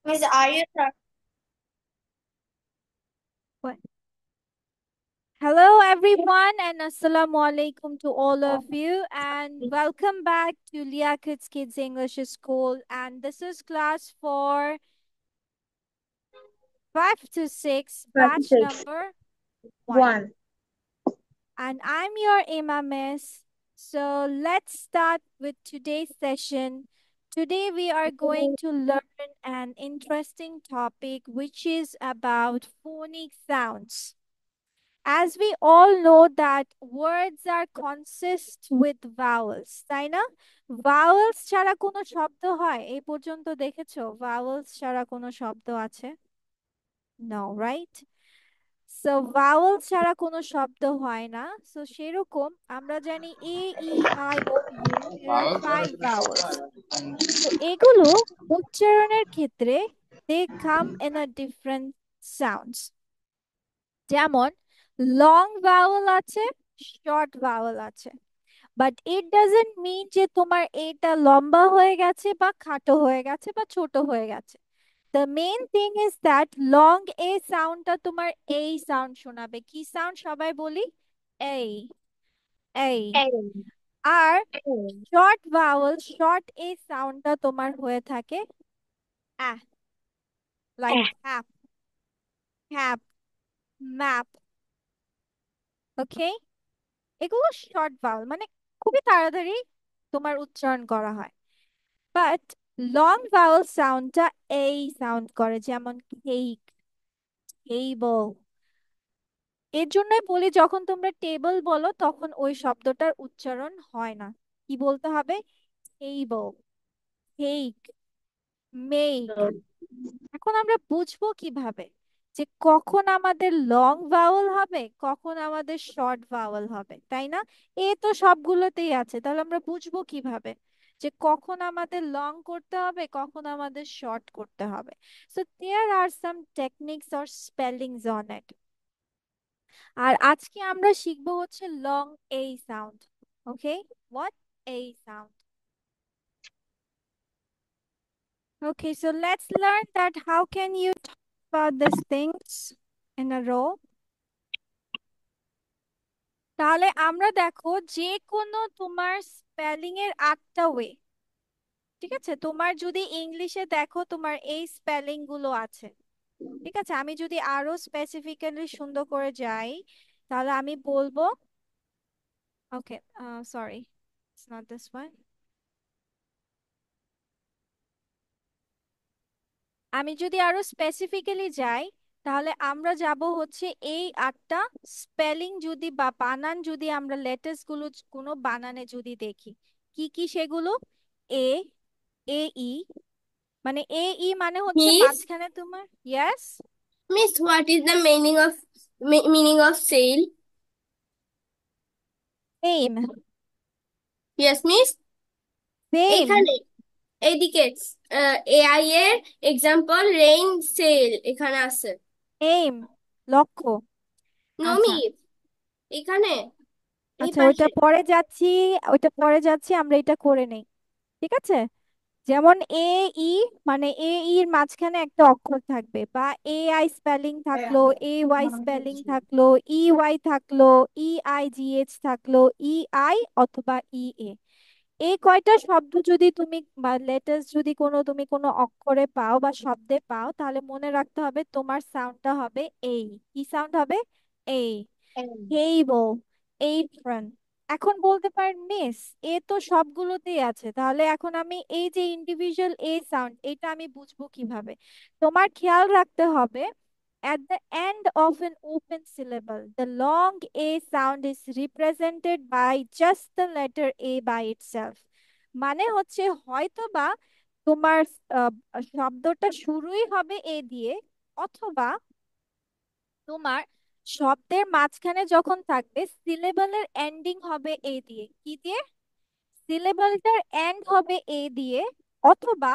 Miss, are you there? What? Hello, everyone, and assalamu alaikum to all of you, and welcome back to Liakat's Kids English School. And this is class for 5 to 6, batch 36. number 1. 1. And I'm your Emma Miss. So let's start with today's session. Today, we are going to learn an interesting topic, which is about phonic sounds. As we all know that words are consist with vowels, তাই না? Vowels ছাড়া কোনো শব্দ হয়? এই পর্যন্ত দেখেছো vowels ছাড়া কোনো শব্দ আছে? No, right? So vowels ছাড়া কোনো শব্দ হয় না। So সেরকম আমরা জানি A, E, I, O, U, there are 5 vowels. তো এগুলো উচ্চারণের ক্ষেত্রে they come in a different sounds. যেমন লং ভাওয়েল আছে, শর্ট ভাওয়েল আছে, বাট ইট ডাজন্ট মিন যে তোমার এটা লম্বা হয়ে গেছে বা খাটো হয়ে গেছে বা ছোট হয়ে গেছে। The main thing is that long A সাউন্ডটা তোমার এই সাউন্ড শোনাবে। কি সাউন্ড সবাই বলি? এই, এই। A. আর A. Short vowel, short A সাউন্ডটা তোমার হয়ে থাকে ah, like A. Hap, hap, map. Okay, এগুলো শর্ট ভাওয়েল, মানে খুবই তাড়াতাড়ি তোমার উচ্চারণ করা হয়। বাট লং ভাওয়েল সাউন্ডটা এই সাউন্ড করে, যেমন কেক, টেবল। এর জন্যই বলি যখন তোমরা টেবল বলো তখন ওই শব্দটার উচ্চারণ হয় না। কি বলতে হবে? Table, cake, make. এখন আমরা বুঝবো কিভাবে যে কখন আমাদের লং ভাওয়েল হবে, কখন আমাদের শর্ট ভাওয়েল হবে, তাই না? এ তো সবগুলোতেই আছে, তাহলে আমরা বুঝবো কিভাবে যে কখন আমাদের লং করতে হবে, কখন আমাদের শর্ট করতে হবে? So there are some techniques or spellings on it. আর আজকে আমরা শিখবো হচ্ছে long A sound. Okay, what A sound? Okay, so let's learn that how can you talk about these things in a row. তাহলে আমরা দেখো যে কোনো তোমার স্পেলিং এর 8টা ওয়ে। ঠিক আছে, তোমার যদি ইংলিশে দেখো তোমার এই স্পেলিং গুলো আছে। ঠিক আছে, আমি যদি আরো স্পেসিফিক্যালি সুন্দর করে যাই তাহলে আমি বলবো, okay, sorry, it's not this one. আমি যদি আরো স্পেসিফিক্যালি যাই তাহলে আমরা যাব হচ্ছে এই 8টা স্পেলিং, যদি বা বানান যদি আমরা লেটার্স গুলো কোনো বানানে যদি দেখি, কি কি সেগুলো? এ, এ ই, মানে এ ই মানে হচ্ছে Miss, মাঝখানে তোমার, yes, Miss, what is the meaning of sale? Same, Yes, Miss. Same, এখানে এইদিকে এআই এর এক্সাম্পল রেইন সেল এখানে আছে। এইম, লক্ষ্য। নো আচ্ছা, মিস, এখানে এই আচ্ছা, ওইটা পাশে। পরে যাচ্ছি, ওইটা পরে যাচ্ছি, আমরা এটা করে নেই। ঠিক আছে, যেমন এ ই, মানে এ ইর মাঝখানে একটা অক্ষর থাকবে, বা এ আই স্পেলিং থাকলো, এ ওয়াই স্পেলিং থাকলো, ই ওয়াই থাকলো, ই আই জি এইচ থাকলো, ই আই অথবা ই এ। এই কয়টা শব্দ যদি তুমি বা লেটার্স যদি তুমি কোনো অক্ষরে পাও বা শব্দে পাও, তাহলে মনে রাখতে হবে তোমার সাউন্ডটা হবে এই। কি সাউন্ড হবে? এই। হেইবল, এপ্রন। এখন বলতে পারেন মিস, এ তো সবগুলোতেই আছে, তাহলে এখন আমি এই যে ইন্ডিভিজুয়াল এ সাউন্ড এটা আমি বুঝবো কিভাবে? তোমার খেয়াল রাখতে হবে at the end of an open syllable the long a sound is represented by just the letter a by itself। মানে হচ্ছে হয়তো বা তোমার আহ, শব্দটা শুরুই হবে এ দিয়ে, অথবা তোমার শব্দের মাঝখানে যখন থাকবে সিলেবলের এন্ডিং হবে এ দিয়ে। কি দিয়ে? সিলেবলটার এন্ড হবে এ দিয়ে, অথবা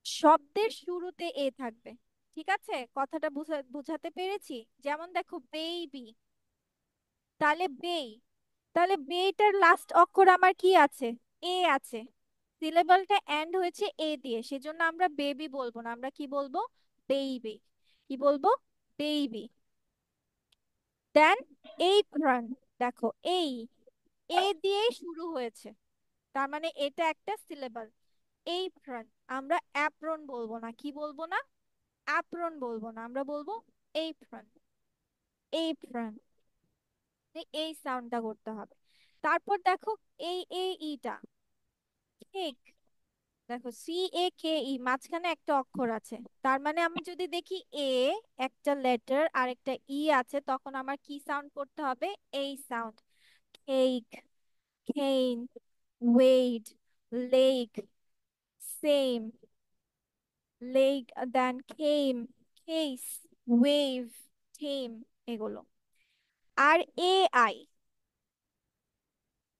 শব্দের শুরুতে এ থাকবে। ঠিক আছে, কথাটা বুঝাতে পেরেছি? যেমন দেখো বেবি, তাহলে বেই, তাহলে বেইটার লাস্ট অক্ষর আমার কি আছে? এ আছে। সিলেবালটা এন্ড হয়েছে এ দিয়ে, সেজন্য আমরা বেবি বলবো না, আমরা কি বলবো? বেবি। কি বলবো? বেবি। দেন এপ্রন, দেখো এই এ দিয়েই শুরু হয়েছে, তার মানে এটা একটা সিলেবাল। এপ্রন, আমরা অ্যাপ্রন বলবো না, কি বলবো না? অ্যাপ্রন বলবো না, আমরা বলবো এপ্রন। এপ্রন, এই সাউন্ডটা করতে হবে। তারপর দেখো এই ইটা, কেক। দেখো CAKE, মাঝখানে একটা অক্ষর আছে, তার মানে আমি যদি দেখি এ একটা লেটার আর একটা আছে, তখন আমার কি সাউন্ড করতে হবে? এই সাউন্ড। কেক, কেন, ওয়েট, লেক, সেম, লেক, দেন কেম, কেস, ওয়েভ, টেম, এগুলো। আর AI,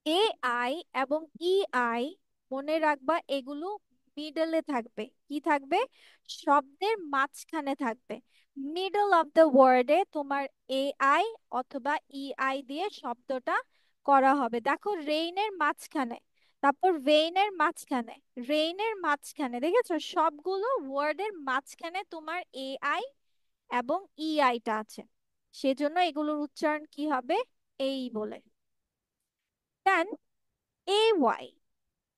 AI এবং EI, মনে রাখবা এগুলো মিডলে থাকবে। কি থাকবে? শব্দের মাঝখানে থাকবে। মিডল অফ দ্য ওয়ার্ডে তোমার AI অথবা EI দিয়ে শব্দটা করা হবে। দেখো রেইনের মাঝখানে, তারপর ভেইনের মাঝখানে, রেইনের মাঝখানে, দেখেছো সবগুলো ওয়ার্ডের মাঝখানে তোমার AI এবং EI টা আছে, সেজন্য এগুলোর উচ্চারণ কি হবে? এই বলে। দেন AY,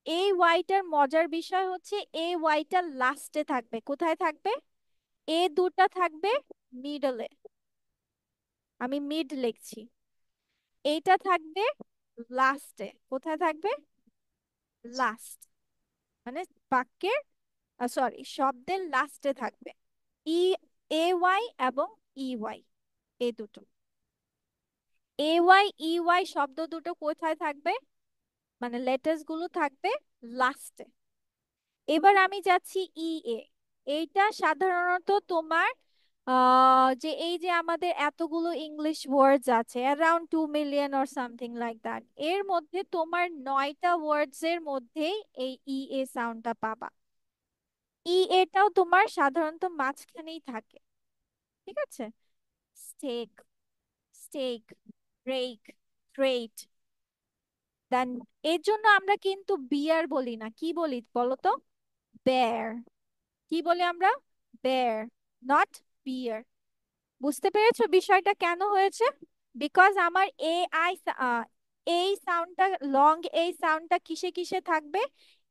এই ওয়াইটার মজার বিষয় হচ্ছে এই ওয়াইটা লাস্টে থাকবে। কোথায় থাকবে? এ দুটা থাকবে মিডলে, আমি মিড লিখছি। এইটা থাকবে লাস্টে। কোথায় থাকবে? লাস্ট, মানে বাক্যের, সরি, শব্দের লাস্টে থাকবে। ই, AY এবং EY, এই দুটো। AY EY শব্দ দুটো কোথায় থাকবে? মানে লেটার্স গুলো থাকবে লাস্টে। এবার আমি যাচ্ছি এইটা সাধারণত তোমার যে এই যে আমাদের এতগুলো ইংলিশ ওয়ার্ডস আছে, around 2 million or something like that, এর মধ্যে তোমার 9টা ওয়ার্ডস এর মধ্যেই এই সাউন্ডটা পাবা। এটাও তোমার সাধারণত মাঝখানেই থাকে, ঠিক আছে? Stake, stake, break, great. Then এর জন্য আমরা কিন্তু বিয়ার বলি না, কি বলি বলো তো? বেয়ার। কি বলি আমরা? Bear, not beer. বুঝতে পেরেছো বিষয়টা কেন হয়েছে? বিকজ আমার এই সাউন্ডটা, লং এই সাউন্ডটা কিসে কিসে থাকবে?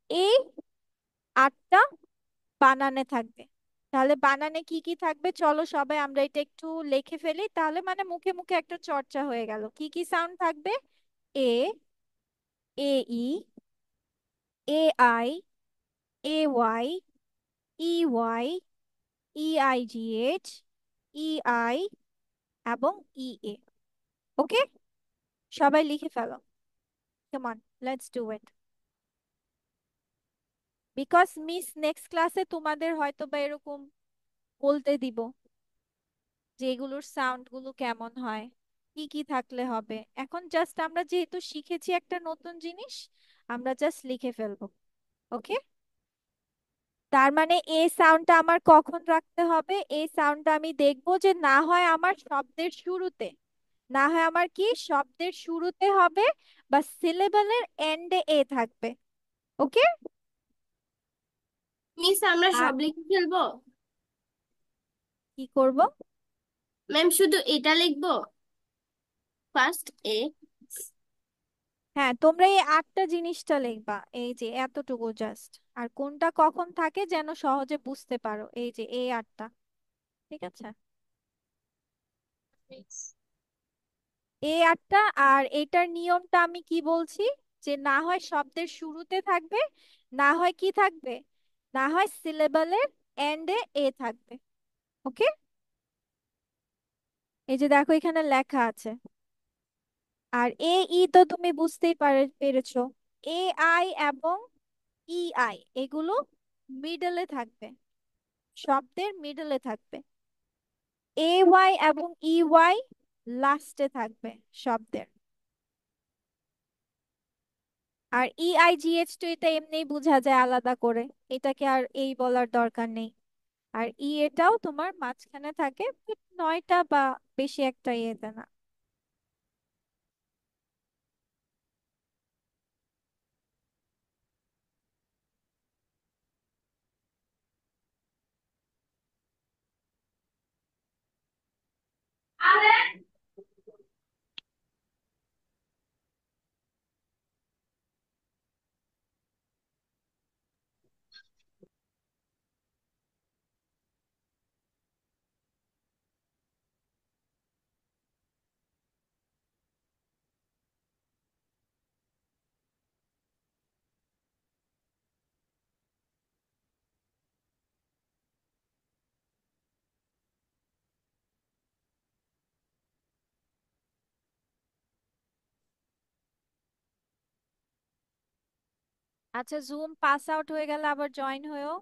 এই 8টা বানানে থাকবে। তাহলে বানানে কি কি থাকবে? চলো সবাই আমরা এটা একটু লিখে ফেলি, তাহলে মানে মুখে মুখে একটা চর্চা হয়ে গেল। কি কি সাউন্ড থাকবে? এ, এই, AI, AY, EY, EIGH, এবং EA। ওকে, সবাই লিখে ফেলো। Come on, let's do it. Because miss next ক্লাসে তোমাদের হয়তো বা এরকম বলতে দিব যে এগুলোর সাউন্ড গুলো কেমন হয়, কি কি থাকলে হবে। এখন জাস্ট আমরা যেহেতু শিখেছি একটা নতুন জিনিস, আমরা জাস্ট লিখে ফেলবো। ওকে, তার মানে এই সাউন্ডটা আমার কখন রাখতে হবে? এই সাউন্ডটা আমি দেখবো যে না হয় আমার শব্দের শুরুতে, না হয় আমার কি শব্দের শুরুতে হবে, বা সিলেবলের এন্ডে থাকবে। ওকে। মিস আমরা আর সব লিখে ফেলবো? কি করব? ম্যাম শুধু এটা লিখবো? ফার্স্ট এ। হ্যাঁ, তোমরা এই 8টা জিনিসটা লিখবা, এই যে এতটুকু জাস্ট। আর কোনটা কখন থাকে যেন সহজে বুঝতে পারো, এই যে এই 8টা, ঠিক আছে? এই 8টা। আর এটার নিয়মটা আমি কি বলছি, যে না হয় শব্দের শুরুতে থাকবে, না হয় কি থাকবে, না হয় সিলেবলের এন্ডে থাকবে। ওকে, এই যে দেখো এখানে লেখা আছে। আর তো তুমি বুঝতেই পেরেছো। AI এবং EI এগুলো মিডলে থাকবে, শব্দের মিডলে থাকবে। AY এবং EY লাস্টে থাকবে শব্দের। আর EIGH তো এটা এমনি বোঝা যায় আলাদা করে, এটাকে আর এই বলার দরকার নেই। আর এটাও তোমার মাঝখানে থাকে, but 9টা বা বেশি একটা ইয়েতে না। আচ্ছা, জুম পাস আউট হয়ে গেলে আবার জয়েন হয়েও।